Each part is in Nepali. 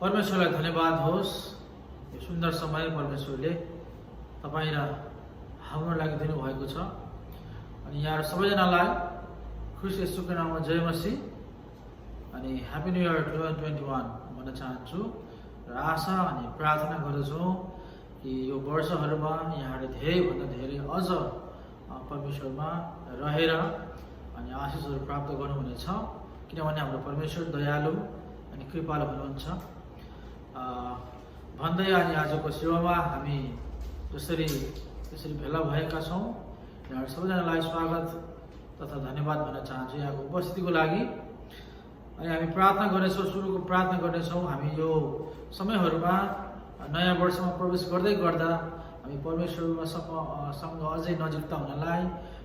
परमेश्वरलाई धन्यवाद होस्। यो सुन्दर समय परमेश्वरले तपाईँ र हाम्रो लागि दिनुभएको छ। अनि यहाँ सबैजनालाई ख्रीष्ट येशूको नाममा जय मसीह अनि ह्यापी न्यू इयर 2021 भन्न चाहन्छु र आशा अनि प्रार्थना गर्दछु कि यो वर्षहरूमा यहाँले धेरैभन्दा धेरै अझ परमेश्वरमा रहेर अनि आशिषहरू प्राप्त गर्नुहुनेछ, किनभने हाम्रो परमेश्वर दयालु अनि कृपालु हुनुहुन्छ। भन्दै अनि आजको सेवामा हामी त्यसरी भेला भएका छौँ। यहाँ सबैजनालाई स्वागत तथा धन्यवाद भन्न चाहन्छु यहाँको उपस्थितिको लागि। अनि हामी प्रार्थना गर्नेछौँ, सुरुको प्रार्थना गर्नेछौँ। हामी यो समयहरूमा नयाँ वर्षमा प्रवेश गर्दै गर्दा हामी परमेश्वरसँग अझै नजिकता हुनलाई,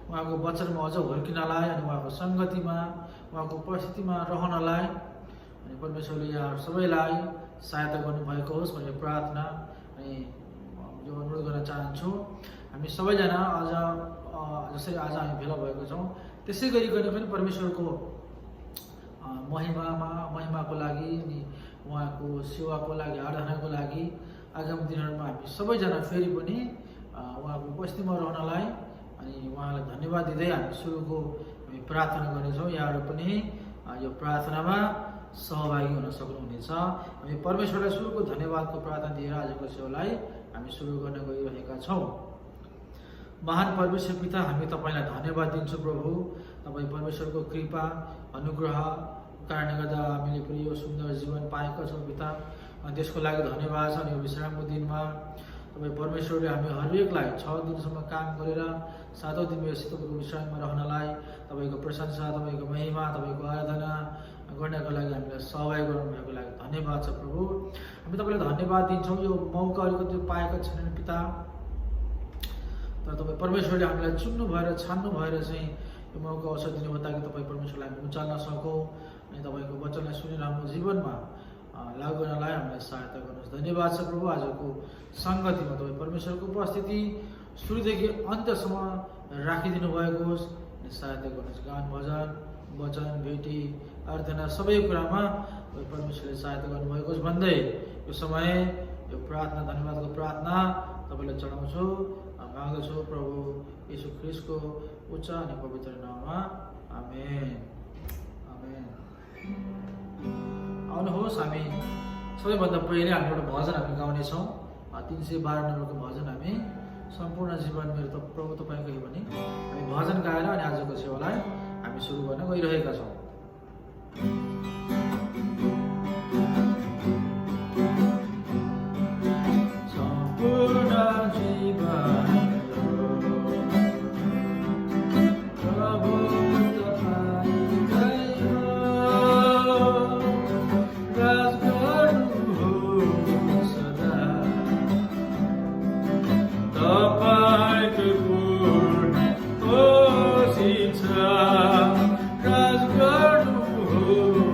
उहाँको वचनमा अझ हुर्किनलाई अनि उहाँको सङ्गतिमा उहाँको उपस्थितिमा रहनलाई अनि परमेश्वरले यहाँ सबैलाई सहायता गर्नुभएको होस् भन्ने प्रार्थना अनि यो अनुरोध गर्न चाहन्छु। हामी सबैजना आज जसरी आज हामी भेला भएको छौँ त्यसै गरिकन पनि परमेश्वरको महिमाको लागि अनि उहाँको सेवाको लागि, आराधनाको लागि आगामी दिनहरूमा हामी सबैजना फेरि पनि उहाँको उपस्थितिमा रहनलाई अनि उहाँलाई धन्यवाद दिँदै हामी सुरुको हामी प्रार्थना गर्नेछौँ। यहाँहरू पनि यो प्रार्थनामा सहभागी हुन सक्नुहुनेछ। हामी परमेश्वरलाई सुरुको धन्यवादको प्रार्थना दिएर आजको सेवालाई हामी सुरु गर्न गइरहेका छौँ। महान परमेश्वर पिता, हामी तपाईँलाई धन्यवाद दिन्छौँ प्रभु। तपाईँ परमेश्वरको कृपा अनुग्रह कारणले गर्दा हामीले पनि यो सुन्दर जीवन पाएका छौँ पिता, अनि त्यसको लागि धन्यवाद छ। अनि यो विश्रामको दिनमा तपाईँ परमेश्वरले हामी हरेकलाई 6 दिनसम्म काम गरेर 7औं दिन तपाईँको विश्राममा रहनलाई, तपाईँको प्रशंसा, तपाईँको महिमा, तपाईँको आराधना गर्नको लागि हामीलाई सहभागी गर्नुभएको लागि धन्यवाद छ प्रभु। हामी तपाईँलाई धन्यवाद दिन्छौँ। यो मौका अलिकति पाएका छैनन् पिता, तर तपाईँ परमेश्वरले हामीलाई चुन्नु भएर छान्नु भएर चाहिँ यो मौका अवसर दिनुभयो ताकि तपाईँ परमेश्वरलाई हामी उचाल्न सकौँ अनि तपाईँको वचनलाई सुनेर हाम्रो जीवनमा लागु गर्नलाई हामीलाई सहायता गर्नुहोस्। धन्यवाद छ प्रभु। आजको सङ्गतिमा तपाईँ परमेश्वरको उपस्थिति सुरुदेखि अन्त्यसम्म राखिदिनु भएको होस् अनि सहायता गर्नुहोस्। गान भजन, वचन, भेटी, आराधना सबै कुरामा तपाईँ परमेश्वरले सहायता गर्नुभएको होस् भन्दै यो समय यो प्रार्थना, धन्यवादको प्रार्थना तपाईँलाई चढाउँछु, माग्दछु प्रभु येशू ख्रीष्टको उच्च अनि पवित्र नाममा, आमेन आमेन। आउनुहोस्, हामी सबैभन्दा पहिले हामी एउटा भजन हामी गाउनेछौँ। 312 नम्बरको भजन हामी सम्पूर्ण जीवन मेरो त प्रभु तपाईँको हो भने हामी भजन गाएर अनि आजको सेवालाई हामी सुरु गर्न गइरहेका छौँ। Oh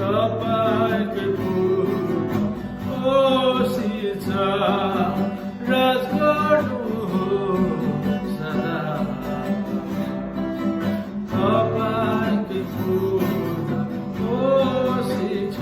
तपाईँकै पूर्ण कोसिस राज गर्नु सदा तपाईँकै पूर्ण कोसिस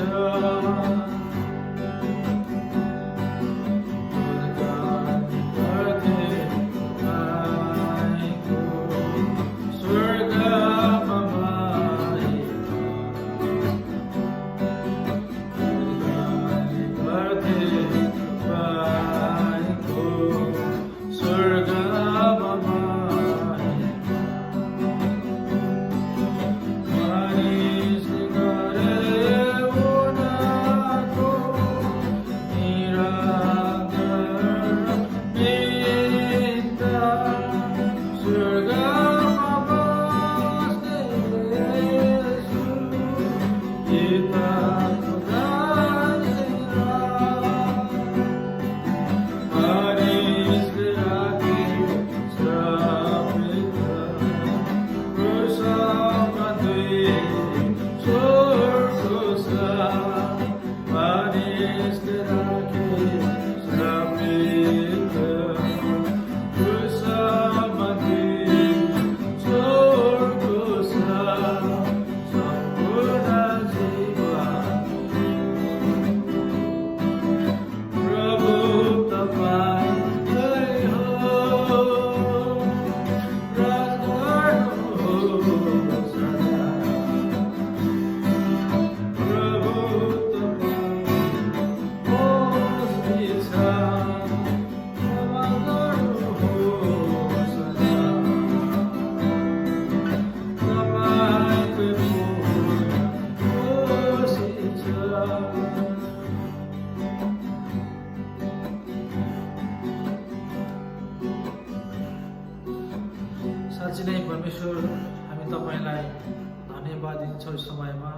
साँच्चै नै परमेश्वर हामी तपाईँलाई धन्यवाद दिन्छौँ यस समयमा।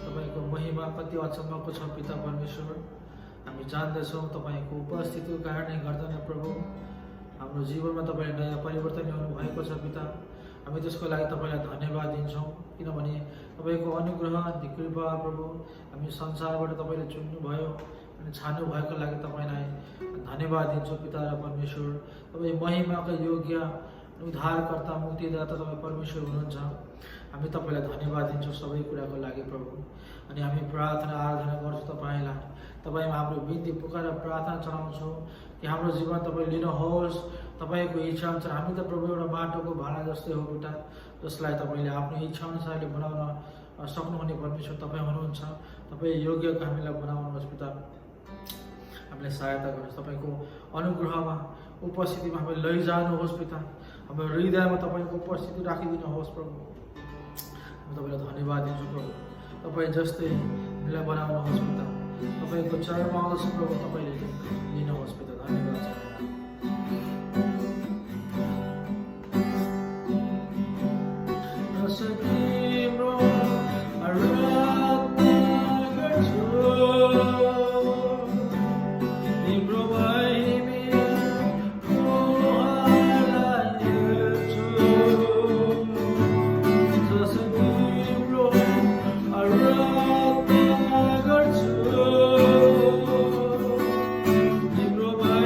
तपाईँको महिमा कति अचम्मको छ पिता परमेश्वर। हामी जान्दछौँ तपाईँको उपस्थितिको कारणले गर्दा नै प्रभु हाम्रो जीवनमा तपाईँले नयाँ परिवर्तन ल्याउनु भएको छ पिता। हामी त्यसको लागि तपाईँलाई धन्यवाद दिन्छौँ, किनभने तपाईँको अनुग्रह अनि कृपा प्रभु हामी संसारबाट तपाईँले चुन्नुभयो अनि छान्नु भएको लागि तपाईँलाई धन्यवाद दिन्छौँ पिता र परमेश्वर। तपाईँ महिमाका योग्य उद्धारकर्ता मुक्तिदाता तपाईँ परमेश्वर हुनुहुन्छ। हामी तपाईँलाई धन्यवाद दिन्छौँ सबै कुराको लागि प्रभु। अनि हामी प्रार्थना आराधना गर्छौँ तपाईँलाई। तपाईँमा हाम्रो बिन्ती पुकार प्रार्थना चढाउँछौँ कि हाम्रो जीवन तपाईँ लिनुहोस्। तपाईँको इच्छा अनुसार हामी त प्रभु एउटा बाटोको भाँडा जस्तै हो बेटा, जसलाई तपाईँले आफ्नो इच्छा अनुसारले बनाउन सक्नुहुने परमेश्वर तपाईँ हुनुहुन्छ। तपाईँ योग्यको हामीलाई बनाउनुहोस् पिता, हामीलाई सहायता गर्नुहोस्। तपाईँको अनुग्रहमा उपस्थितिमा हामीले लैजानुहोस् पिता। हाम्रो हृदयमा तपाईँको उपस्थिति राखिदिनुहोस् प्रभु। म तपाईँलाई धन्यवाद दिन्छु प्रभु। तपाईँ जस्तै हामीलाई बनाउनुहोस् पिता। तपाईँको चरणमा आउँदछ प्रभु, तपाईँले लिनुहोस् पिता। धन्यवाद छ।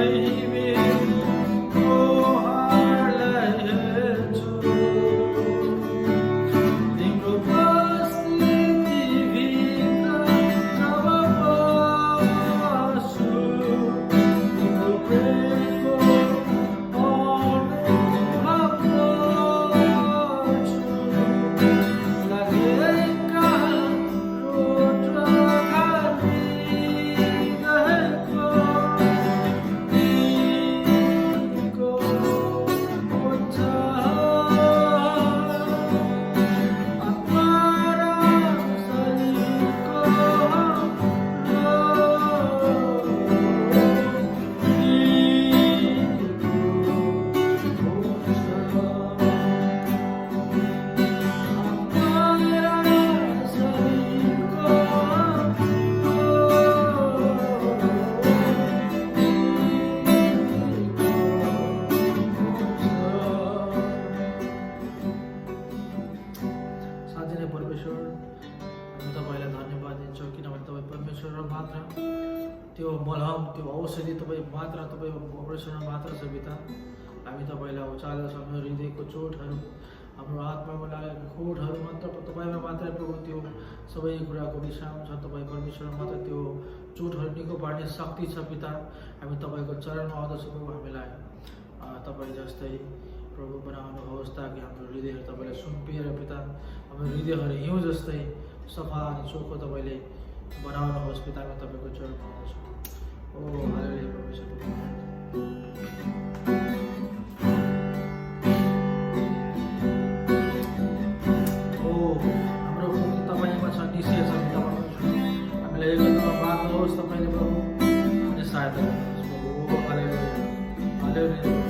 Baby परमेश्वर मात्र त्यो मलहम त्यो औषधि तपाईँ मात्र तपाईँ परमेश्वर मात्र छ पिता। हामी तपाईँलाई उचाल्दछौँ। हाम्रो हृदयको चोटहरू हाम्रो आत्मामा लागेको खोटहरू मात्र तपाईँमा मात्रै प्रभु त्यो सबै कुराको विश्राम छ। तपाईँ परमेश्वर मात्र त्यो चोटहरू निको पार्ने शक्ति छ पिता। हामी तपाईँको चरणमा आउँदछौँ प्रभु। हामीलाई तपाईँ जस्तै प्रभु बनाउनुहोस् ताकि हाम्रो हृदयहरू तपाईँलाई सुम्पिएर पिता हाम्रो हृदयहरू हिउँ जस्तै सफा अनि चोखो तपाईँले बनाउनुहोस् पिता। हामी तपाईँको चरणमा आउँदछौँ। ओ हालेलुया परमेश्वर। हाम्रो मुक्ति तपाईँमा छ, निश्चय छ पिता परमेश्वर। हामीलाई एकतामा बाँध्नुहोस् तपाईँले प्रभु अनि सहायता गर्नुहोस् प्रभु। ओ हालेलुया हालेलुया।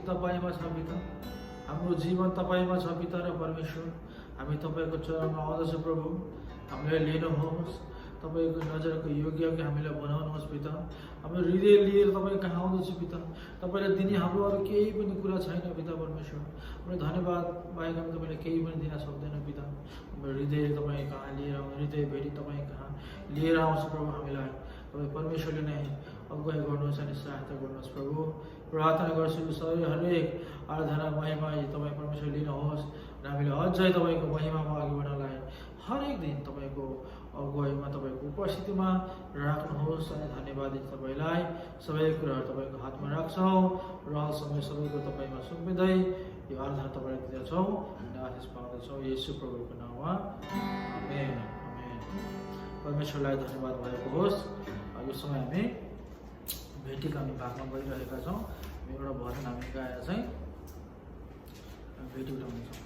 तपाईँमा छ पिता। हाम्रो जीवन तपाईँमा छ पिता र परमेश्वर। हामी तपाईँको चरणमा आउँदछौँ प्रभु। हामीलाई लिनुहोस्, तपाईँको नजरको योग्य हामीलाई बनाउनुहोस् पिता। हाम्रो हृदय लिएर तपाईँ कहाँ आउँदछु पिता। तपाईँलाई दिने हाम्रो अरू केही पनि कुरा छैन पिता परमेश्वर। हाम्रो धन्यवाद बाहेक हामी तपाईँले केही पनि दिन सक्दैन पिता। हाम्रो हृदय तपाईँ कहाँ लिएर आउनु, हृदय भेटी तपाईँ कहाँ लिएर आउँछ प्रभु। हामीलाई तपाईँ परमेश्वरले नै अगुवाई गर्नुहोस् अनि सहायता गर्नुहोस् प्रभु। प्रार्थना गर्छु सबै हरेक आराधना महिमा तपाईँ परमेश्वर लिनुहोस् र हामीले अझै तपाईँको महिमामा अघि बढ्नलाई हरेक दिन तपाईँको अगुवाईमा तपाईँको उपस्थितिमा राख्नुहोस् अनि धन्यवाद दिन तपाईँलाई। सबै कुराहरू तपाईँको हातमा राख्छौँ र समय सबैको तपाईँमा सुम्पिँदै यो आराधना तपाईँलाई दिँदछौँ अनि आशिष पाउँदछौँ येशू प्रभुको नाममा। आमेन आमेन। परमेश्वरलाई धन्यवाद भएको होस्। यो समय हामी भेटीका हामी भागमा गइरहेका छौँ। एउटा भजन हामी गाएर चाहिँ भेटी उठाउनेछौँ।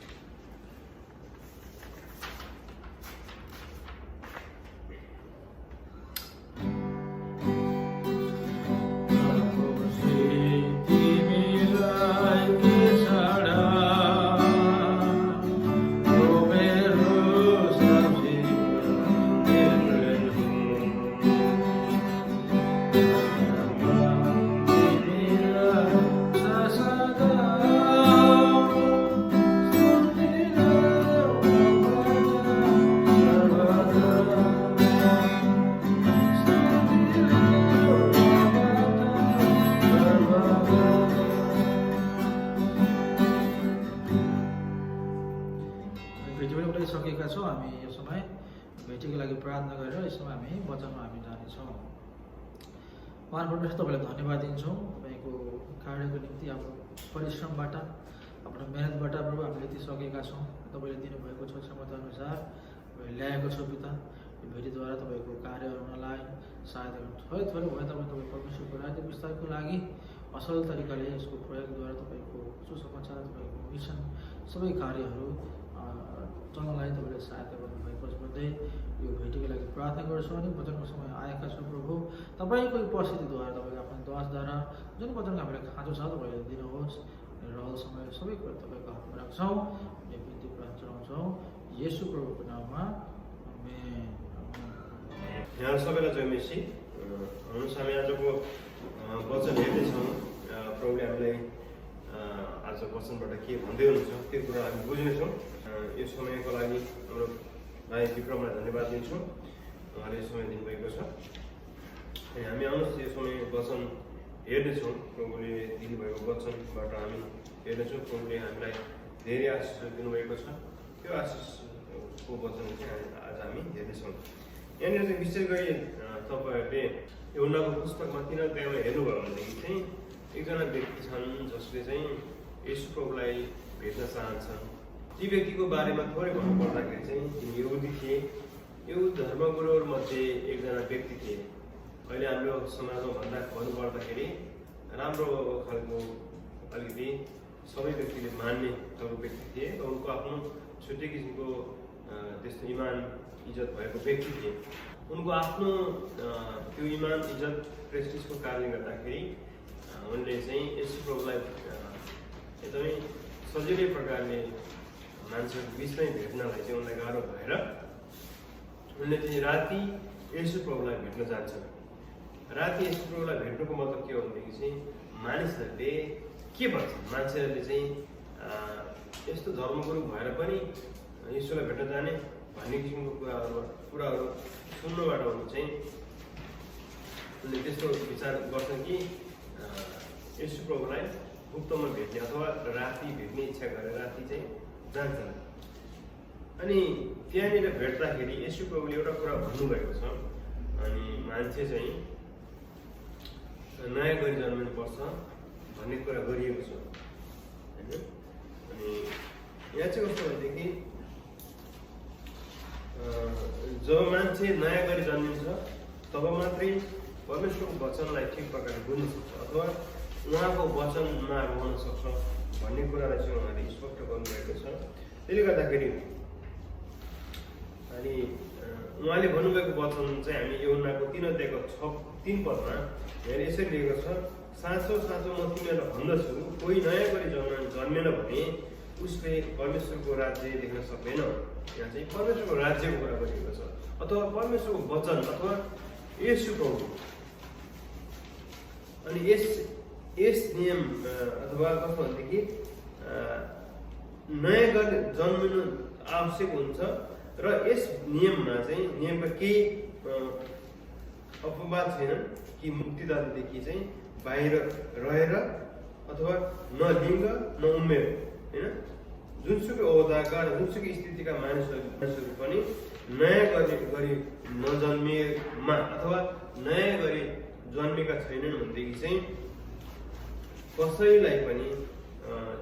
सकेका छौँ हामी यो समय भेटीको लागि प्रार्थना गरेर यसमा हामी वचनमा हामी जानेछौँ। महान परमेश्वर तपाईँलाई धन्यवाद दिन्छौँ तपाईँको कार्यको निम्ति आफ्नो परिश्रमबाट आफ्नो मेहनतबाट प्रभु हामीले यति सकेका छौँ। तपाईँले दिनुभएको छ क्षमता अनुसार ल्याएको छ पिता। यो भेटीद्वारा तपाईँको कार्य गर्नलाई सहायता गर्नु थोरै थोरै भए तपाईँ परमेश्वरको राज्य विस्तारको लागि असल तरिकाले यसको प्रयोगद्वारा तपाईँको सुसमाचार तपाईँको मिसन सबै कार्यहरू चल्नलाई तपाईँले सहायता गर्नुभएको छ भन्दै यो भेटीको लागि प्रार्थना गर्छौँ। अनि वचनको समय आएका छौँ प्रभु तपाईँको उपस्थितिद्वारा तपाईँको आफ्नो दासद्वारा जुन वचनको हामीलाई खाँचो छ तपाईँले दिनुहोस्। रहल समय सबै कुरा तपाईँको हातमा राख्छौँ। यो बिन्ती प्रार्थना चढाउँछौँ येशू प्रभुको नाममा, आमेन। यहाँ सबैलाई जय मसी। हुनुहोस् हामी आजको वचन हेर्दैछौँ। प्रभुले हामीलाई आज वचनबाट के भन्दै हुनुहुन्छ त्यो कुरा हामी बुझ्नेछौँ। यो समयको लागि हाम्रो भाइ विक्रमलाई धन्यवाद दिन्छु, उहाँले यो समय दिनुभएको छ। अनि हामी आउनुहोस् यो समय वचन हेर्नेछौँ। प्रभुले दिनुभएको वचनबाट हामी हेर्नेछौँ। प्रभुले हामीलाई धेरै आशिष दिनुभएको छ। त्यो आशिषको वचन चाहिँ आज हामी हेर्नेछौँ। यहाँनिर चाहिँ विशेष गरी तपाईँहरूले यूहन्नाको पुस्तकमा 3 अध्यायमा हेर्नुभयो भनेदेखि चाहिँ एकजना व्यक्ति छन् जसले चाहिँ येशू प्रभुलाई भेट्न चाहन्छन्। ती व्यक्तिको बारेमा थोरै भन्नुपर्दाखेरि चाहिँ यहुदी थिए। यहुद धर्मगुरुहरूमध्ये एकजना व्यक्ति थिए। अहिले हाम्रो समाजमा भन्नुपर्दाखेरि राम्रो खालको अलिकति सबै व्यक्तिले मान्ने खालको व्यक्ति थिए। उनको आफ्नो छुट्टै किसिमको त्यस्तो इमान इज्जत भएको व्यक्ति थिए। उनको आफ्नो त्यो इमान इज्जत प्रेस्टिजको कारणले गर्दाखेरि उनले चाहिँ येशू प्रभुलाई एकदमै सजिलै प्रकारले मान्छेहरूको बिचमै भेट्नलाई चाहिँ उनलाई गाह्रो भएर उनले चाहिँ राति येशू प्रभुलाई भेट्न जान्छन्। राति येशू प्रभुलाई भेट्नुको मतलब के हो भनेदेखि चाहिँ मानिसहरूले के भन्छन्, मान्छेहरूले चाहिँ यस्तो धर्मगुरु भएर पनि येशूलाई भेट्न जाने भन्ने किसिमको कुराहरू सुन्नुबाट उनी चाहिँ उनले त्यस्तो विचार गर्छन् कि येशू प्रभुलाई गुप्तमा भेट्ने अथवा राति भेट्ने इच्छा गरेर राति चाहिँ जान्छन्। अनि त्यहाँनिर भेट्दाखेरि येशू प्रभुले एउटा कुरा भन्नुभएको छ। अनि मान्छे चाहिँ नयाँ गरी जन्मिनुपर्छ भन्ने कुरा गरिएको छ होइन। अनि यहाँ चाहिँ कस्तो भनेदेखि जब मान्छे नयाँ गरी जन्मिन्छ तब मात्रै परमेश्वरको वचनलाई ठिक प्रकारले बुझ्न सक्छ अथवा उहाँको वचनमा रहन सक्छ भन्ने कुरालाई चाहिँ उहाँले स्पष्ट गर्नुभएको छ। त्यसले गर्दाखेरि अनि उहाँले भन्नुभएको वचन चाहिँ हामी यूहन्नाको 3 अध्यायको 3 पदमा यहाँ यसरी लेखेको छ, साँचो साँचो म तिमीहरूलाई भन्दछु, कोही नयाँ गरी जन्मेन भने उसले परमेश्वरको राज्य देख्न सक्दैन। यहाँ चाहिँ परमेश्वरको राज्यको कुरा गरिएको छ अथवा परमेश्वरको वचन अथवा येशू प्रभु। अनि यस नियम अथवा कस्तो भनेदेखि नयाँ गरी जन्मिनु आवश्यक हुन्छ र यस नियममा चाहिँ नियमका केही अपवाद छैन कि मुक्तिदातादेखि चाहिँ बाहिर रहेर अथवा न लिङ्ग न उमेर होइन, जुनसुकै ओहदाका र जुनसुकै स्थितिका मानिसहरू पनि नयाँ गरी नजन्मिएमा अथवा नयाँ गरी जन्मेका छैनन् भनेदेखि चाहिँ कसैलाई पनि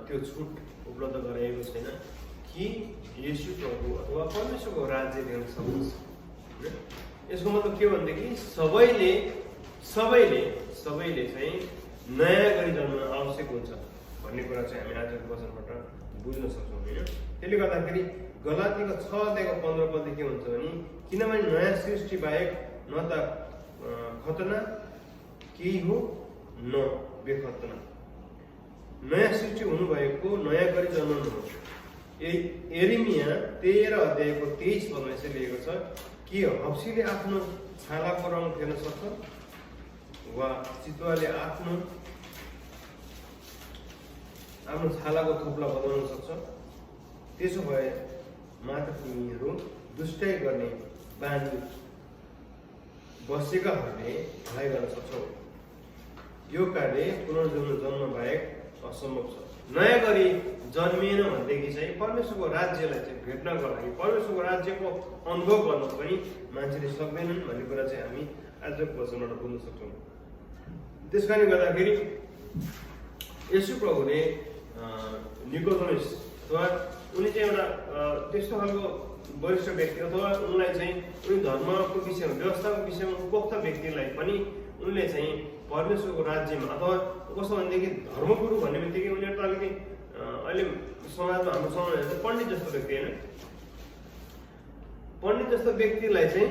त्यो छुट उपलब्ध गराएको छैन कि येशू प्रभु अथवा परमेश्वरको राज्य देख्न सक्नुहोस्। यसको मतलब के भनेदेखि सबैले चाहिँ नयाँ गरी जन्मन आवश्यक हुन्छ भन्ने कुरा चाहिँ हामी आजको वचनबाट बुझ्न सक्छौँ होइन। त्यसले गर्दाखेरि गलातीको 6 अध्यायको 15 पदले के हुन्छ भने किनभने नयाँ सृष्टि बाहेक न त खतना केही हो न बेखतना, नयाँ सृष्टि हुनुभएको नयाँ गरी जन्मनु हो। यिर्मया 13 अध्यायको 23 पदमा यसरी लेखेको छ कि हप्सीले आफ्नो छालाको रङ फेर्न सक्छ वा चितुवाले आफ्नो छालाको थोप्ला बदल्न सक्छ, त्यसो भए मात्र तिमीहरू दुष्टाइ गर्ने बानी बसेकाहरूले भलाइ गर्न सक्छौ। यो कार्य पुनर्जन्म बाहेक असम्भव छ। नयाँ गरी जन्मिएन भनेदेखि चाहिँ परमेश्वरको राज्यलाई चाहिँ भेट्नको लागि परमेश्वरको राज्यको अनुभव गर्न पनि मान्छेले सक्दैनन् भन्ने कुरा चाहिँ हामी आजको वचनबाट बुझ्न सक्छौँ। त्यस कारणले गर्दाखेरि यसु प्रभुले निकोदेमस अथवा उनी चाहिँ एउटा त्यस्तो खालको वरिष्ठ व्यक्ति अथवा उनलाई चाहिँ उनी धर्मको विषयमा व्यवस्थाको विषयमा उपभोक्ता व्यक्तिलाई पनि उनले चाहिँ परमेश्वरको राज्यमा अथवा कस्तो भनेदेखि धर्मगुरु भन्ने बित्तिकै उनीहरू त अलिकति अहिले समाजमा हाम्रो समाजमा चाहिँ पण्डित जस्तो व्यक्ति होइन, पण्डित जस्तो व्यक्तिलाई चाहिँ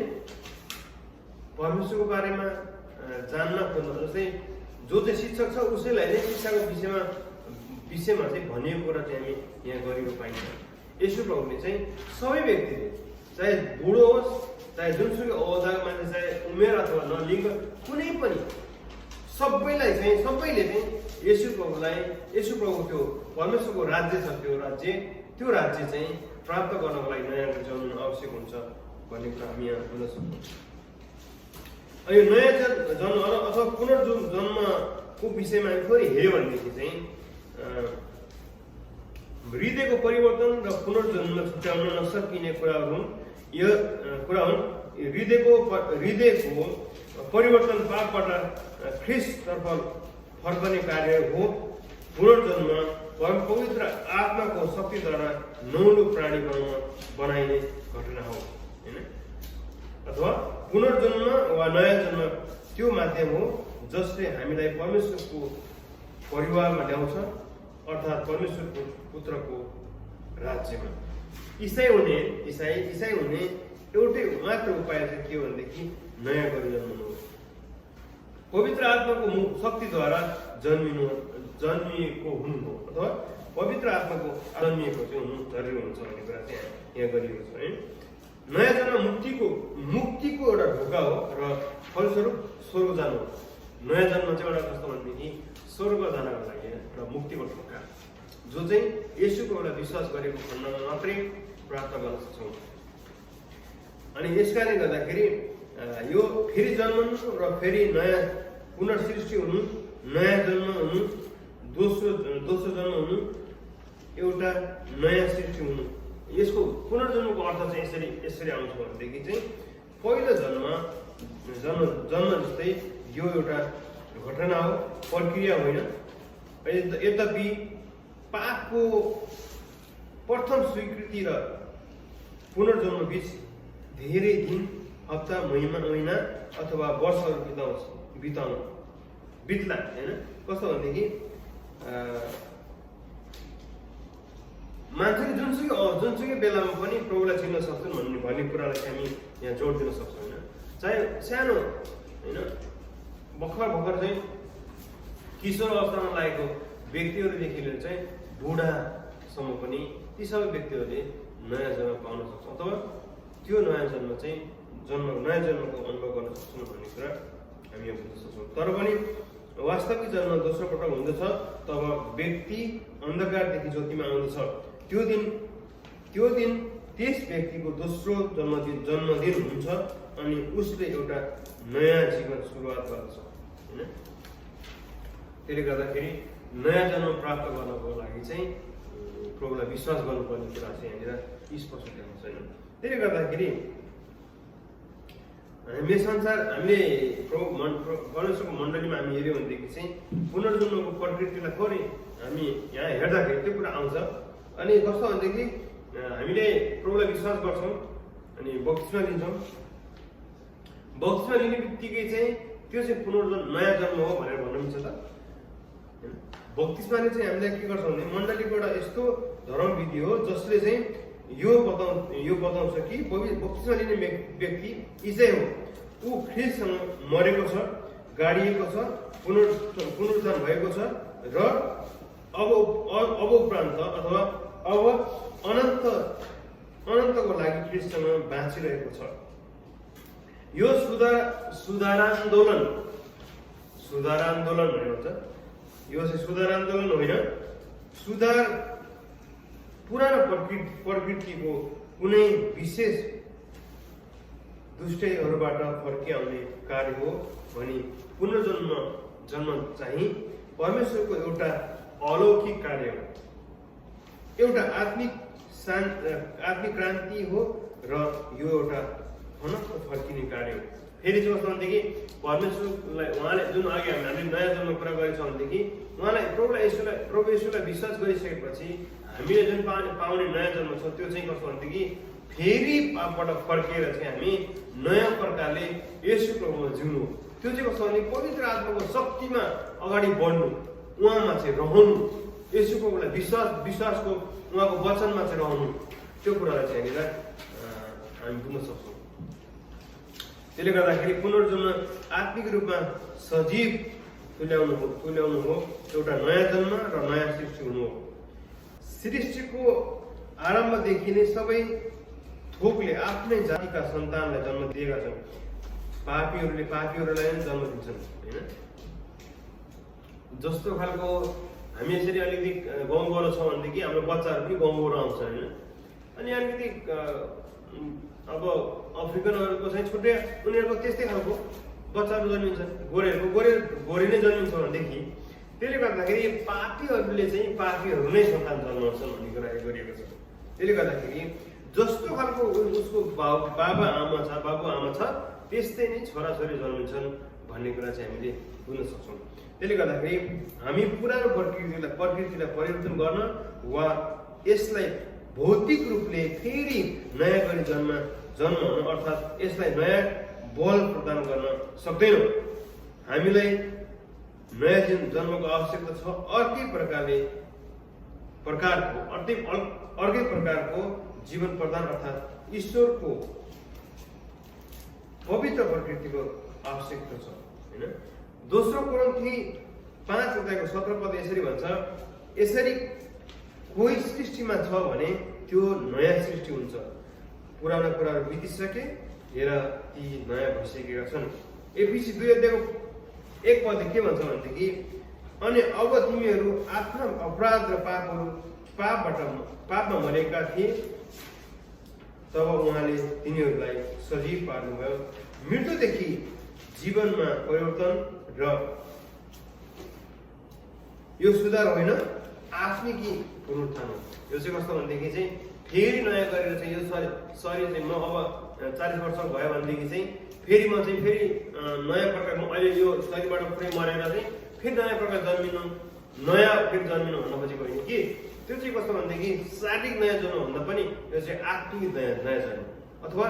परमेश्वरको बारेमा जान्न खोज्न जस्तै जो चाहिँ शिक्षक छ उसैलाई चाहिँ शिक्षाको विषयमा चाहिँ भनिएको कुरा चाहिँ हामी यहाँ गरेको पाइन्छ। यसो प्रभुले चाहिँ सबै व्यक्तिले चाहे बुढो होस् चाहे जुनसुकै अवस्थाको मान्छे चाहे उमेर अथवा नलिङ्ग कुनै पनि सबैले चाहिँ यसु प्रभु त्यो परमेश्वरको राज्य छ त्यो राज्य चाहिँ प्राप्त गर्नको लागि नयाँ जन्म आवश्यक हुन्छ भन्ने कुरा हामी यहाँ बुझ्न सक्छौँ। यो नयाँ जन्म अथवा पुनर्जन्मको विषयमा हामी थोरै हेऱ्यो भनेदेखि चाहिँ हृदयको परिवर्तन र पुनर्जन्म छुट्याउन नसकिने कुराहरू हुन्। यो कुरा हुन् हृदयको परिवर्तन पापबाट ख्रिस्टतर्फ फर्कने कार्य हो। पुनर्जन्म पवित्र आत्माको शक्तिद्वारा नौलो प्राणी बनाइने घटना हो होइन, अथवा पुनर्जन्म वा नयाँ जन्म त्यो माध्यम हो जसले हामीलाई परमेश्वरको परिवारमा ल्याउँछ, अर्थात् परमेश्वरको पुत्रको राज्यमा। इसाई हुने एउटै मात्र उपाय चाहिँ के हो भनेदेखि नयाँ गरी जन्मनु हो। पवित्र आत्माको शक्तिद्वारा जन्मिएको हुनु हो अथवा पवित्र आत्माको जन्मिएको चाहिँ हुनु जरुरी हुन्छ भन्ने कुरा चाहिँ यहाँ गरिएको छ है। नयाँ जन्म मुक्तिको एउटा ढोका हो र फलस्वरूप स्वर्ग जानु हो। नयाँ जन्म चाहिँ एउटा कस्तो भनेदेखि स्वर्ग जानको लागि एउटा मुक्तिको ढोका जो चाहिँ येशूको एउटा विश्वास गरेको खण्डमा मात्रै प्राप्त गर्न सक्छौँ। अनि यस कारणले गर्दाखेरि यो फेरि जन्मनु र फेरि नयाँ पुनर्सृष्टि हुनु, नयाँ जन्म हुनु, दोस्रो जन्म हुनु, एउटा नयाँ सृष्टि हुनु। यसको पुनर्जन्मको अर्थ चाहिँ यसरी आउँछ भनेदेखि चाहिँ पहिलो जन्म जस्तै यो एउटा घटना हो, प्रक्रिया होइन। यद्यपि पापको प्रथम स्वीकृति र पुनर्जन्म बीच धेरै दिन, हप्ता, महिना अथवा वर्षहरू बित्ला होइन। कस्तो भनेदेखि मान्छेले जुनसुकै बेलामा पनि प्रभुलाई चिन्न सक्छन् भन्ने कुरालाई हामी यहाँ जोड दिन सक्छौँ होइन। चाहे सानो होइन भर्खर चाहिँ किशोर अवस्थामा लागेको व्यक्तिहरूदेखि लिएर चाहिँ बुढासम्म पनि ती सबै व्यक्तिहरूले नयाँ जन्म पाउन सक्छ अथवा त्यो नयाँ जन्म चाहिँ नयाँ जन्मको अनुभव गर्न सक्छौँ भन्ने कुरा हामी यहाँ बुझ्न सक्छौँ। तर पनि वास्तविक जन्म दोस्रो पटक हुँदछ तब व्यक्ति अन्धकारदेखि ज्योतिमा आउँदछ। त्यो दिन त्यस व्यक्तिको दोस्रो जन्मदिन हुन्छ अनि उसले एउटा नयाँ जीवन सुरुवात गर्दछ होइन। त्यसले गर्दाखेरि नयाँ जन्म प्राप्त गर्नको लागि चाहिँ प्रभुलाई विश्वास गर्नुपर्ने कुरा चाहिँ यहाँनिर स्पष्ट देखाउँछ होइन। त्यसले गर्दाखेरि हामीले परमेश्वरको मण्डलीमा हामी हेऱ्यौँ भनेदेखि चाहिँ पुनर्जन्मको प्रकृतिलाई थोरै हामी यहाँ हेर्दाखेरि त्यो कुरा आउँछ। अनि कस्तो भनेदेखि हामीले प्रभुलाई विश्वास गर्छौँ अनि बक्तिस्मा लिन्छौँ। बक्तिस्मा लिने बित्तिकै चाहिँ त्यो चाहिँ नयाँ जन्म हो भनेर भन्नु मिल्छ त? बक्तिस्माले चाहिँ हामीलाई के गर्छ भने मण्डलीको एउटा यस्तो धर्म विधि हो जसले चाहिँ यो बताउँछ कि बक्तिस्मा लिने व्यक्ति इसाई हो, ऊ ख्रिस्टसँग मरेको छ, गाडिएको छ, पुनरुत्थान भएको छ र अब उपरान्त अथवा अब अनन्तको लागि ख्रिस्टसँग बाँचिरहेको छ। यो सुधारान्दोलन भनेर भन्छ। यो चाहिँ सुधारान्दोलन होइन, सुधार पुरानो प्रकृतिको कुनै विशेष दुष्टैहरूबाट फर्किआउने कार्य हो भनी पुनर्जन्म चाहिँ परमेश्वरको एउटा अलौकिक कार्य हो, एउटा आत्मिक क्रान्ति हो र यो एउटा फनक्क फर्किने कार्य हो। फेरि चाहिँ कस्तो भनेदेखि परमेश्वरलाई उहाँले जुन अघि हामीले नयाँ जन्म कुरा गरेको छ भनेदेखि उहाँलाई प्रभु येशूलाई विश्वास गरिसकेपछि हामीले जुन पाउने नयाँ जन्म छ त्यो चाहिँ कस्तो भनेदेखि फेरि पापबाट फर्केर चाहिँ हामी नयाँ प्रकारले येशू प्रभुमा जिउनु हो। त्यो चाहिँ कस्तो भने पवित्र आत्माको शक्तिमा अगाडि बढ्नु, उहाँमा चाहिँ रहनु, येशू प्रभुलाई विश्वासको उहाँको वचनमा चाहिँ रहनु, त्यो कुरालाई चाहिँ हामी बुझ्न सक्छौँ। त्यसले गर्दाखेरि पुनर्जन्म आत्मिक रूपमा सजीव तुल्याउनु हो, एउटा नयाँ जन्म र नयाँ सृष्टि हुनु हो। सृष्टिको आरम्भदेखि नै सबै थोकले आफ्नै जातिका सन्तानलाई जन्म दिएका छन्। पापीहरूलाई नै जन्म दिन्छन् होइन। जस्तो खालको हामी यसरी अलिकति गाउँबाट छ भनेदेखि हाम्रो बच्चाहरू पनि गाउँबाट आउँछ होइन। अनि अलिकति अब अफ्रिकनहरूको चाहिँ छुट्टै उनीहरूको त्यस्तै खालको बच्चाहरू जन्मिन्छन्, गोरे नै जन्मिन्छ भनेदेखि त्यसले गर्दाखेरि पापीहरूले चाहिँ पापीहरू नै सन्तान जन्माउँछन् भन्ने कुरा गरिएको छ। त्यसले गर्दाखेरि जस्तो खालको उसको बाबुआमा छ त्यस्तै नै छोराछोरी जन्मिन्छन् भन्ने कुरा चाहिँ हामीले बुझ्न सक्छौँ। त्यसले गर्दाखेरि हामी पुरानो प्रकृतिलाई परिवर्तन गर्न वा यसलाई भौतिक रूपले फेरि नयाँ गरी जन्म हुन अर्थात् यसलाई नयाँ बल प्रदान गर्न सक्दैनौँ। हामीलाई नयाँ जन्मको आवश्यकता छ। अर्कै प्रकारको जीवन प्रदान अर्थात् ईश्वरको पवित्र प्रकृतिको आवश्यकता छ होइन। दोस्रो कोरिन्थी 5:17 यसरी भन्छ, यसरी कोही सृष्टिमा छ भने त्यो नयाँ सृष्टि हुन्छ, पुराना कुराहरू बितिसके हेर ती नयाँ भइसकेका छन्। एफिसी 2:1 के भन्छ भनेदेखि, अनि अब तिमीहरू आफ्ना अपराध र पापमा मरेका थिए, तब उहाँले तिनीहरूलाई सजीव पार्नुभयो, मृत्युदेखि जीवनमा परिवर्तन र यो सुधार होइन आत्मिकी पुनरुत्थान हो। यो चाहिँ कस्तो भनेदेखि चाहिँ फेरि नयाँ गरेर चाहिँ यो शरीर चाहिँ म अब 40 वर्ष भयो भनेदेखि चाहिँ फेरि नयाँ प्रकारको अहिले यो शरीरबाट पुरै मरेर चाहिँ फेरि नयाँ प्रकार जन्मिनु भन्न खोजेको होइन कि। त्यो चाहिँ कस्तो भनेदेखि शारीरिक नयाँ जन्म भन्दा पनि यो चाहिँ आत्मिक नयाँ जन्म अथवा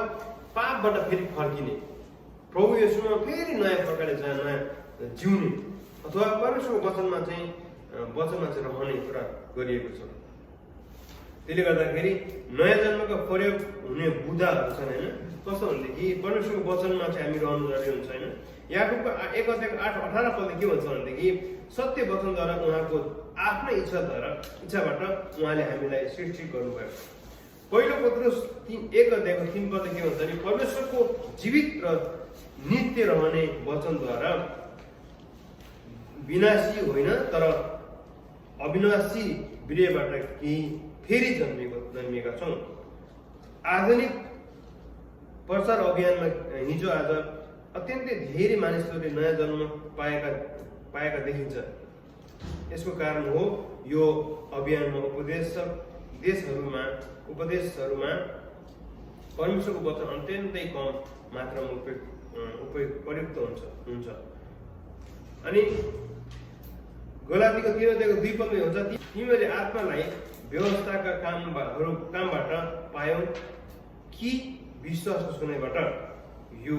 पापबाट फेरि फर्किने, प्रभु येशूमा फेरि नयाँ प्रकारले नयाँ जिउने अथवा परमेश्वरको वचनमा चाहिँ रहने कुरा गरिएको छ। त्यसले गर्दाखेरि नयाँ जन्मका प्रयोग हुने बुदाहरू छन् होइन। कस्तो भनेदेखि परमेश्वरको वचनमा चाहिँ हामी रहनु जरुरी हुन्छ होइन। याकुबको 1:8-18 के भन्छ भनेदेखि, सत्य वचनद्वारा उहाँको आफ्नै इच्छाबाट उहाँले हामीलाई सृष्टि गर्नुभयो। पहिलो पत्रुस 1:3 के भन्छ भने, परमेश्वरको जीवित र नित्य रहने वचनद्वारा विनाशी होइन तर अविनाशी वीर्यबाट केही फेरि जन्मिएका छौँ। आधुनिक प्रचार अभियानमा हिजो आज अत्यन्तै धेरै मानिसहरूले नयाँ जन्म पाएका देखिन्छ। यसको कारण हो यो अभियानमा उपदेशहरूमा परमेश्वरको वचन अत्यन्तै कम मात्रामा प्रयुक्त हुन्छ। अनि गलातीको 3:2 हुन्छ, तिमीहरूले आत्मालाई व्यवस्थाका कामबाट पायौ कि विश्वासको सुनाइबाट? यो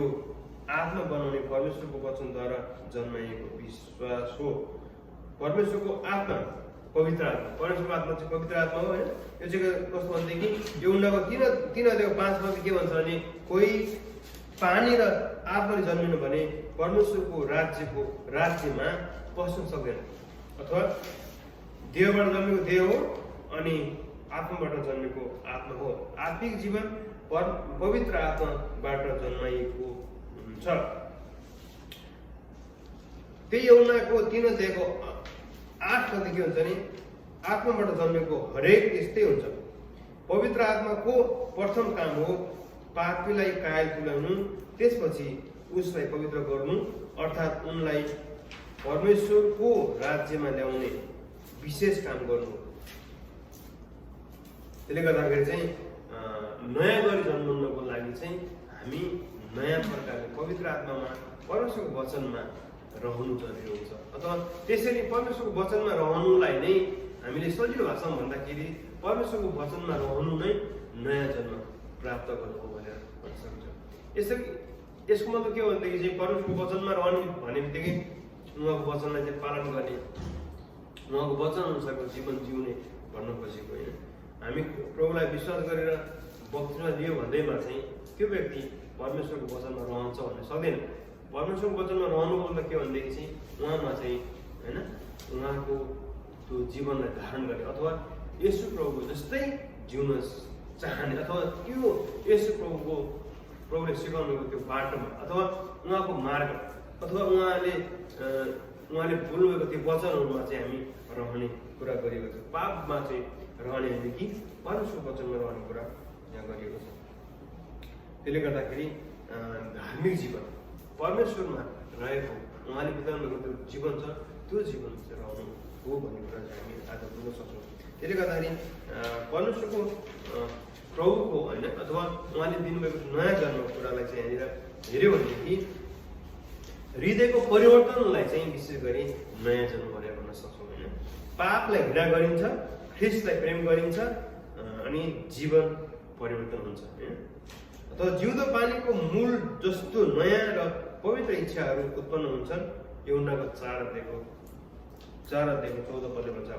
आत्मा बनाउने परमेश्वरको वचनद्वारा जन्माइएको विश्वास हो। परमेश्वरको आत्मा पवित्र आत्मा, परमेश्वरको आत्मा चाहिँ पवित्र आत्मा हो होइन। यो चाहिँ कस्तो भनेदेखि यो 3:5 के भन्छ भने, कोही पानी र आत्माले जन्मिनु भने परमेश्वरको राज्यमा पस्न सक्दैन। अथवा देहबाट जन्मेको देह हो अनि आत्माबाट जन्मेको आत्मा हो। आत्मिक जीवन पवित्र आत्माबाट जन्माइएको हुन्छ। त्यही यौनाको 3:8 के हुन्छ नि, आत्माबाट जन्मेको हरेक त्यस्तै हुन्छ। पवित्र आत्माको प्रथम काम हो पापीलाई कायल तुल्याउनु, त्यसपछि उसलाई पवित्र गर्नु अर्थात् उनलाई परमेश्वरको राज्यमा ल्याउने। विशेष काम गर्नु हो। त्यसले गर्दाखेरि चाहिँ नयाँ गरी जन्मनको लागि चाहिँ हामी नयाँ प्रकारले पवित्र आत्मामा परमेश्वरको वचनमा रहनु जरुरी हुन्छ। अथवा त्यसरी परमेश्वरको वचनमा रहनुलाई नै हामीले सजिलो भाषामा भन्दाखेरि परमेश्वरको वचनमा रहनु नै नयाँ जन्म प्राप्त गर्नु हो भनेर भन्न सक्छ। यसरी यसको मतलब के हो भनेदेखि चाहिँ परमेश्वरको वचनमा रहने भन्ने बित्तिकै उहाँको वचनलाई चाहिँ पालन गर्ने, उहाँको वचन अनुसारको जीवन जिउने भन्न खोजेको होइन। हामी प्रभुलाई विश्वास गरेर बक्तिस्मा लियो भन्दैमा चाहिँ त्यो व्यक्ति परमेश्वरको वचनमा रहन्छ भन्ने सक्दैन। परमेश्वरको वचनमा रहनु मतलब के भनेदेखि चाहिँ उहाँमा चाहिँ होइन उहाँको त्यो जीवनलाई धारण गर्ने अथवा येशू प्रभुको जस्तै जिउन चाहने अथवा त्यो येशू प्रभुले सिकाउनुको त्यो बाटोमा अथवा उहाँको मार्ग अथवा उहाँले बोल्नुभएको त्यो वचनहरूमा चाहिँ हामी रहने कुरा गरिएको छ। पापमा चाहिँ रहने होइन कि परमेश्वरको वचनमा रहने कुरा यहाँ गरिएको छ। त्यसले गर्दाखेरि धार्मिक जीवन परमेश्वरमा रहेको उहाँले बिताउनु भएको त्यो जीवन छ, त्यो जीवन चाहिँ रहनु हो भन्ने कुरा चाहिँ हामी आज बुझ्न सक्छौँ। त्यसले गर्दाखेरि परमेश्वरको प्रभुको होइन अथवा उहाँले दिनुभएको नयाँ जन्मको कुरालाई चाहिँ यहाँनिर हेऱ्यो भनेदेखि हृदयको परिवर्तनलाई चाहिँ विशेष गरी नयाँ जन्म भनेर भन्न सक्छौँ होइन। पापलाई घृणा गरिन्छ, ख्रिस्टलाई प्रेम गरिन्छ अनि जीवन परिवर्तन हुन्छ होइन। अथवा जिउँदो पानीको मूल जस्तो नयाँ र पवित्र इच्छाहरू उत्पन्न हुन्छन्। यूहन्नाको 4:14 पदले भन्छ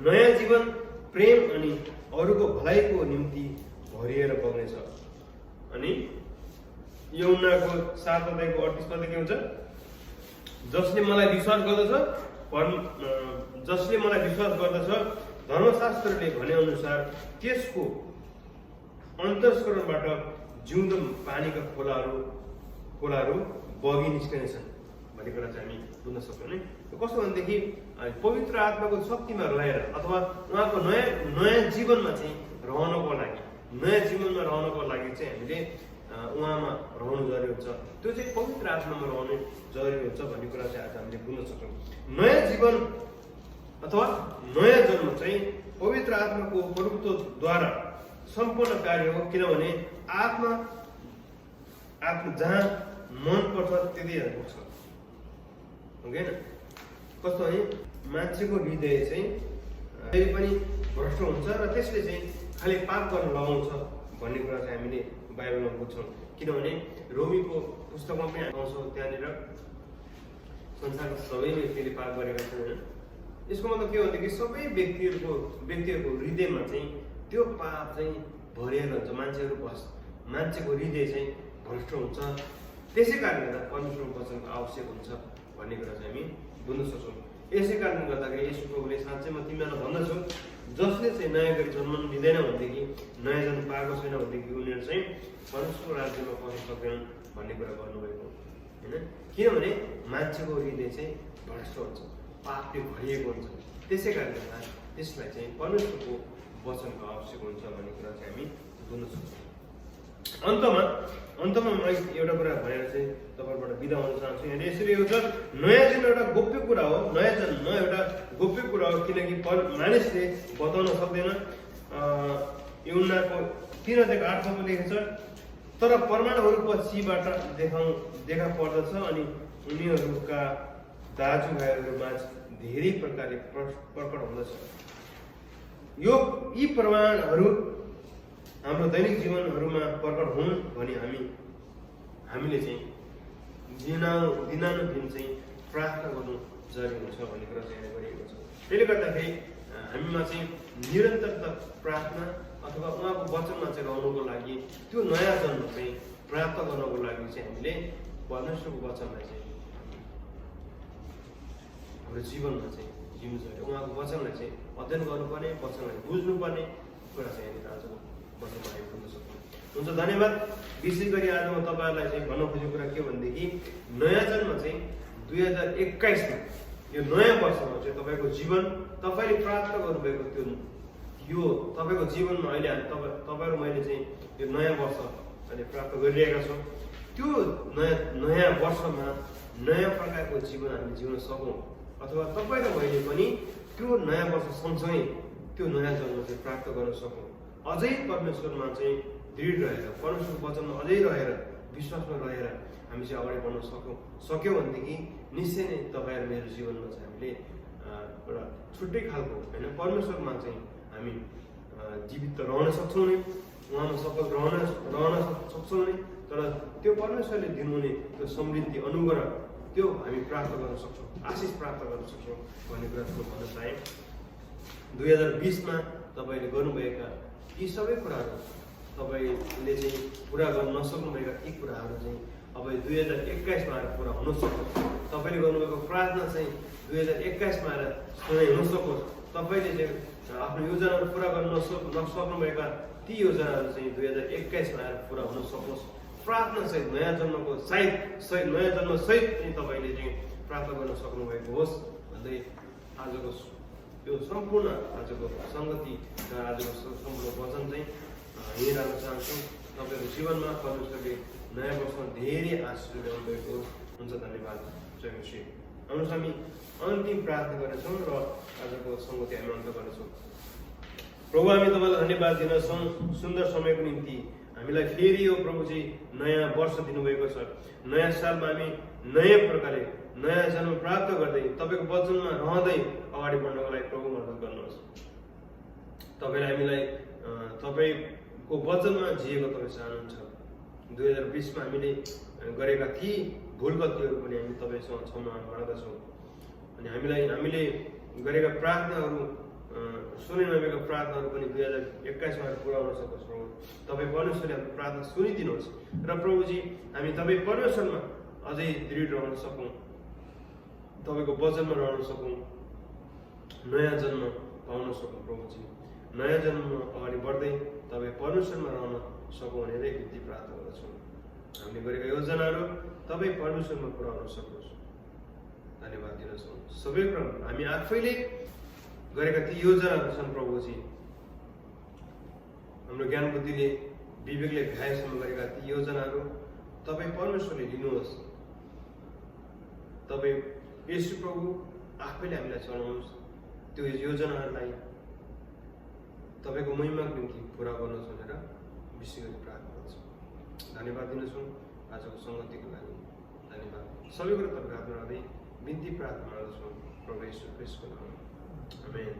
नयाँ जीवन प्रेम अनि अरूको भलाइको निम्ति भरिएर बग्नेछ। अनि यूहन्नाको 7:38 पदले के हुन्छ? जसले मलाई विश्वास गर्दछ धर्मशास्त्रले भने अनुसार त्यसको अन्तस्करणबाट जिउँदो पानीका खोलाहरू बगी निस्कनेछन् भन्ने कुरा चाहिँ हामी बुझ्न सक्छौँ नि। कस्तो भनेदेखि पवित्र आत्माको शक्तिमा रहेर अथवा उहाँको नयाँ जीवनमा चाहिँ रहनको लागि चाहिँ हामीले उहाँमा रहनु जरुरी हुन्छ। त्यो चाहिँ पवित्र आत्मामा रहनु जरुरी हुन्छ भन्ने कुरा चाहिँ आज हामीले बुझ्न सक्छौँ। नयाँ जीवन अथवा नयाँ जन्म चाहिँ पवित्र आत्माको प्रभुत्वद्वारा सम्पूर्ण कार्य हो। किनभने आत्मा जहाँ मन पर्छ त्यति पुग्छ हुँदैन। कस्तो है मान्छेको हृदय चाहिँ कहिले पनि भ्रष्ट हुन्छ र त्यसले चाहिँ खालि पाप गर्न लगाउँछ भन्ने कुरा चाहिँ हामीले बाइबलमा बुझ्छौँ। किनभने रोमीको पुस्तकमा पनि आउँछौँ त्यहाँनिर संसारका सबै व्यक्तिले पाप गरेका छन् होइन। यसको मतलब के हो भनेदेखि सबै व्यक्तिहरूको हृदयमा चाहिँ त्यो पाप चाहिँ भरिएर हुन्छ। मान्छेको हृदय चाहिँ भ्रष्ट हुन्छ। त्यसै कारणले गर्दा परमेश्वरको वचनको आवश्यक हुन्छ भन्ने कुरा चाहिँ हामी बुझ्न सक्छौँ। यसै कारणले गर्दाखेरि येशू प्रभुले साँच्चै म तिमीलाई भन्दछु जसले चाहिँ नयाँ गरी जन्म लिँदैन भनेदेखि नयाँ जन्म पाएको छैन भनेदेखि उनीहरू चाहिँ परमेश्वरको राज्यमा पस्न सक्दैनन् भन्ने कुरा गर्नुभएको होइन। किनभने मान्छेको हृदय चाहिँ भ्रष्ट हुन्छ, पापले भरिएको हुन्छ। त्यसै कारणले गर्दा त्यसलाई चाहिँ परमेश्वरको वचनको आवश्यक हुन्छ भन्ने कुरा चाहिँ हामी बुझ्न सक्छौँ। अन्तमा म एउटा कुरा भनेर चाहिँ तपाईँबाट बिदा हुन चाहन्छु। यहाँ यसरी एउटा नयाँ जन्म एउटा गोप्य कुरा हो। नयाँ जन्म एउटा गोप्य कुरा हो किनकि मानिसले बताउन सक्दैन। यूहन्नाको 3:8 लेखेको छ तर परमाणुहरू पछिबाट देखा पर्दछ अनि उनीहरूका दाजुभाइहरूमा धेरै प्रकारले प्रकट हुँदछ। यी प्रमाणहरू हाम्रो दैनिक जीवनहरूमा प्रकट हुन् भने हामीले चाहिँ दिनानुदिन चाहिँ प्रार्थना गर्नु जरुरी हुन्छ भन्ने कुरा चाहिँ गरिएको छ। त्यसले गर्दाखेरि हामीमा चाहिँ निरन्तरता प्रार्थना अथवा उहाँको वचनमा चाहिँ रहनुको लागि त्यो नयाँ जन्म चाहिँ प्राप्त गर्नको लागि चाहिँ हामीले परमेश्वरको वचनलाई चाहिँ हाम्रो जीवनमा चाहिँ जिउनु जरुरी। उहाँको वचनलाई चाहिँ अध्ययन गर्नुपर्ने, वचनलाई बुझ्नुपर्ने कुरा चाहिँ यहाँनिर आज वचनमा हामी बुझ्न सक्छौँ। हुन्छ, धन्यवाद। विशेष गरी आज म तपाईँहरूलाई चाहिँ भन्न खोजेको कुरा के भनेदेखि नयाँ जन्म चाहिँ 2021मा यो नयाँ वर्षमा चाहिँ तपाईँको जीवन तपाईँले प्राप्त गर्नुभएको यो तपाईँको जीवनमा अहिले तपाईँहरू मैले चाहिँ यो नयाँ वर्ष अहिले प्राप्त गरिरहेका छौँ। त्यो नयाँ वर्षमा नयाँ प्रकारको जीवन हामी जिउन सकौँ अथवा तपाईँ र मैले पनि त्यो नयाँ वर्ष सँगसँगै त्यो नयाँ जन्म चाहिँ प्राप्त गर्न सकौँ। अझै परमेश्वरमा चाहिँ दृढ रहेर, परमेश्वरको वचनमा अझै रहेर, विश्वासमा रहेर हामी चाहिँ अगाडि बढ्न सक्यौँ भनेदेखि निश्चय नै तपाईँ र मेरो जीवनमा चाहिँ हामीले एउटा छुट्टै खालको होइन परमेश्वरमा चाहिँ हामी जीवित त रहन सक्छौँ नै, उहाँमा सफल रहन सक्छौँ नै, तर त्यो परमेश्वरले दिनुहुने त्यो समृद्धि अनुग्रह त्यो हामी प्राप्त गर्न सक्छौँ, आशिष प्राप्त गर्न सक्छौँ भन्ने कुरा भन्न चाहेँ। 2020मा तपाईँले गर्नुभएका यी सबै कुराहरू तपाईँले चाहिँ पुरा गर्न नसक्नुभएका यी कुराहरू चाहिँ अब 2021मा आएर पुरा हुन सकोस्। तपाईँले गर्नुभएको प्रार्थना चाहिँ 2021मा आएर सुनाइ हुन सकोस्। तपाईँले चाहिँ आफ्नो योजनाहरू पुरा गर्न नसक्नुभएका ती योजनाहरू चाहिँ 2021मा आएर पुरा हुन सकोस्। प्रार्थना सहित नयाँ जन्मको नयाँ जन्म सहित चाहिँ तपाईँले चाहिँ प्राप्त गर्न सक्नुभएको होस् भन्दै आजको यो सम्पूर्ण आजको सङ्गति र आजको सम्पूर्ण वचन चाहिँ यहीँ राख्न चाहन्छु। तपाईँको जीवनमा परमेश्वरले नयाँ वर्षमा धेरै आशिष ल्याउनु भएको हुन्छ। धन्यवाद। जय मसीह। आउनुहोस् हामी अन्तिम प्रार्थना गर्नेछौँ र आजको सङ्गति हामी अन्त गर्नेछौँ। प्रभु हामी तपाईँलाई धन्यवाद दिनेछौँ सुन्दर समयको निम्ति। हामीलाई फेरि यो प्रभुजी नयाँ वर्ष दिनुभएको छ। नयाँ सालमा हामी नयाँ प्रकारले नयाँ जन्म प्राप्त गर्दै तपाईँको वचनमा रहँदै अगाडि बढ्नको लागि प्रभु मद्दत गर्नुहोस्। तपाईँले हामीलाई तपाईँको वचनमा जिएको तपाईँ चाहनुहुन्छ। 2020मा हामीले गरेका ती भुल गल्तीहरू पनि हामी तपाईँसँग क्षमा माग्दछौँ। अनि हामीले गरेका प्रार्थनाहरू सुने नभएका प्रार्थनाहरू पनि 2021मा पुरा हुन सकोस्। प्रभु तपाईँ परमेश्वरले हाम्रो प्रार्थना सुनिदिनुहोस् र प्रभुजी हामी तपाईँ परमेश्वरमा अझै दृढ रहन सकौँ, तपाईँको वचनमा रहन सकौँ, नयाँ जन्म पाउन सकौँ। प्रभुजी नयाँ जन्ममा अगाडि बढ्दै तपाईँ परमेश्वरमा रहन सकौँ भनेर बिन्ती प्रार्थना गर्दछौँ। हामीले गरेका योजनाहरू तपाईँ परमेश्वरमा पुरा हुन सकोस्। धन्यवाद दिनेछौँ। सबै कुरा हामी आफैले गरेका ती योजनाहरू छन् प्रभुजी, हाम्रो ज्ञान बुद्धिले विवेकले भ्याएसम्म गरेका ती योजनाहरू तपाईँ परमेश्वरले लिनुहोस्। तपाईँ येशू प्रभु आफैले हामीलाई चलाउनुहोस्। त्यो योजनाहरूलाई तपाईँको महिमाको निम्ति पुरा गर्नुहोस् भनेर विशेष गरी प्रार्थना गर्छौँ। धन्यवाद दिनेछौँ आजको सङ्गतिको लागि। धन्यवाद। सबै कुरा तपाईँ हातमा राख्दै बिन्ती प्रार्थना गर्दछौँ प्रभु येशू ख्रीष्टको नाममा। आमेन।